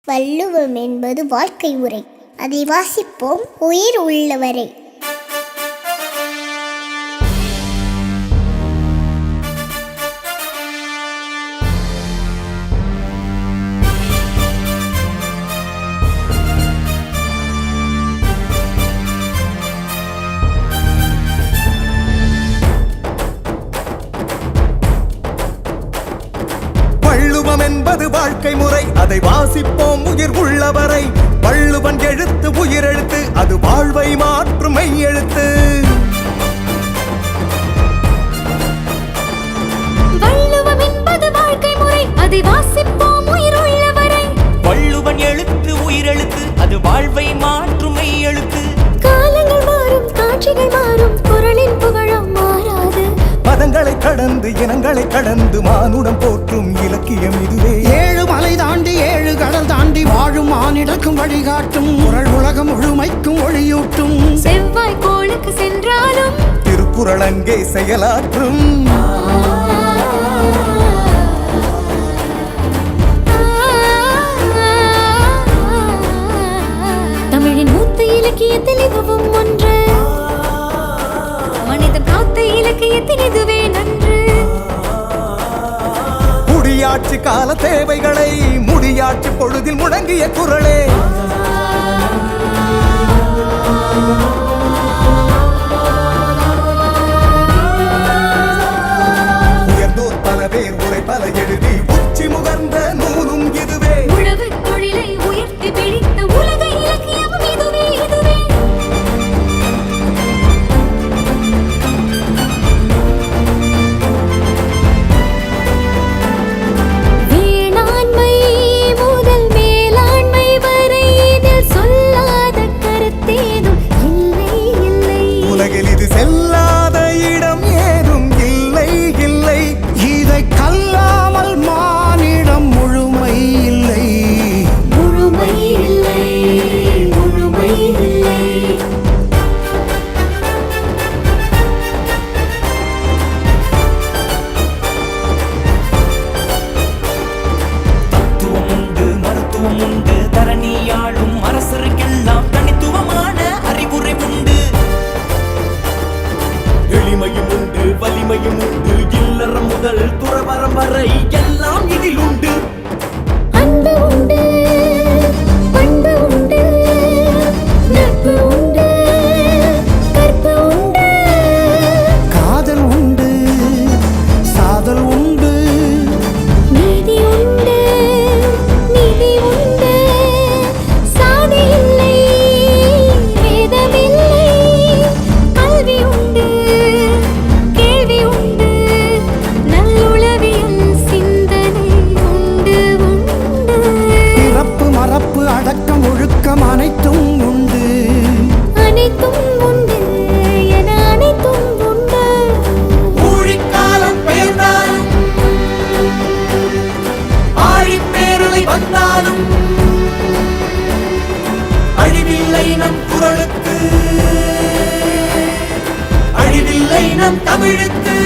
வள்ளுவம் என்பது வாழ்க்கை உரை. அதை வாசிப்போம் உயிர் உள்ளவரை. வள்ளுவம் என்பது வாழ்க்கை முறை. அதை வாசிப்போம் உயிர் உள்ளவரை. வள்ளுவன் எழுத்து உயிரெழுத்து, அது வாழ்வை மாற்றும் மெய் எழுத்து. வள்ளுவம் என்பது வாழ்க்கை முறை. அதை வாசிப்போம் உயிர் உள்ளவரை. வள்ளுவன் எழுத்து உயிரெழுத்து, அது வாழ்வை மாற்றும் மெய் எழுத்து. காலங்கள் மாறும், காட்சிகள் மாறும், குரலின் புகழும் மாறாது. மதங்களை கடந்து இனங்களை கடந்து மானுடம் போற்றும் இலக்கியம் இதுவே. ஏழு மலை தாண்டி ஏழு கடல் தாண்டி வாழும் மானிடக்கும் வழிகாட்டும் குரல் உலகம் முழுமைக்கும் ஒளியூட்டும். செவ்வாய் கோளுக்கு சென்றாலும் திருக்குறள் அங்கே செயலாற்றும். தமிழின் மூத்த இலக்கியத்தில் இதுவும் ஒன்று. மனிதன் காத்த இலக்கியத்தில் இதுவே நன்று. குடியாட்சி கால தேவைகளை முடியாட்சி பொழுதில் முழங்கிய குரலே. உயர்ந்தோர் பல பேர் உரை பல எழுதி உச்சி முகர்ந்த நூலும் இதுவே. உழவு தொழிலை உயர்த்தி பிடித்த உலக இலக்கியமும் இதுவே இதுவே. வேளாண்மை முதல் மேலாண்மை வரை இதில் சொல்லாத கருத்தேதும் இல்லை இல்லை. உலகில் இது செல்லாத இடம் ஏதும் இல்லை இல்லை. இதை கல்லாமல் மானிடம் முழுமை இல்லை. முழுமை இல்லை, முழுமை இல்லை. தத்துவம் உண்டு, மருத்துவம் உண்டு, தரணியாளும் அரசருக்கெல்லாம் தனித்துவமான அறிவுரை உண்டு. எளிமையும் உண்டு, வலிமையும் உண்டு, இல்லறம் முதல் துறவறம் வரை எல்லாம் இதில் உண்டு. அன்பு உண்டு, பண்பு உண்டு, நட்பு உண்டு, கற்பு உண்டு. காதல் உண்டு, சாதல் உண்டு. நீதி உண்டு, நிதி உண்டு. சாதி இல்லை, வேதமில்லை. கல்வி உண்டு, கேள்வி உண்டு, நல்லுளவியல் சிந்தனை உண்டு உண்டு. பிறப்பு மறப்பு அடக்கம் ஒழுக்கம் அனைத்தும் உண்டு. அனைத்தும் உண்டு என அனைத்தும் உண்டு. ஊழிக்காலம் பெயர்ந்தாலும் ஆழிப்பேரலை வந்தாலும் அழிவில்லை நம் குரலுக்கு, அழிவில்லை நம் தமிழுக்கு.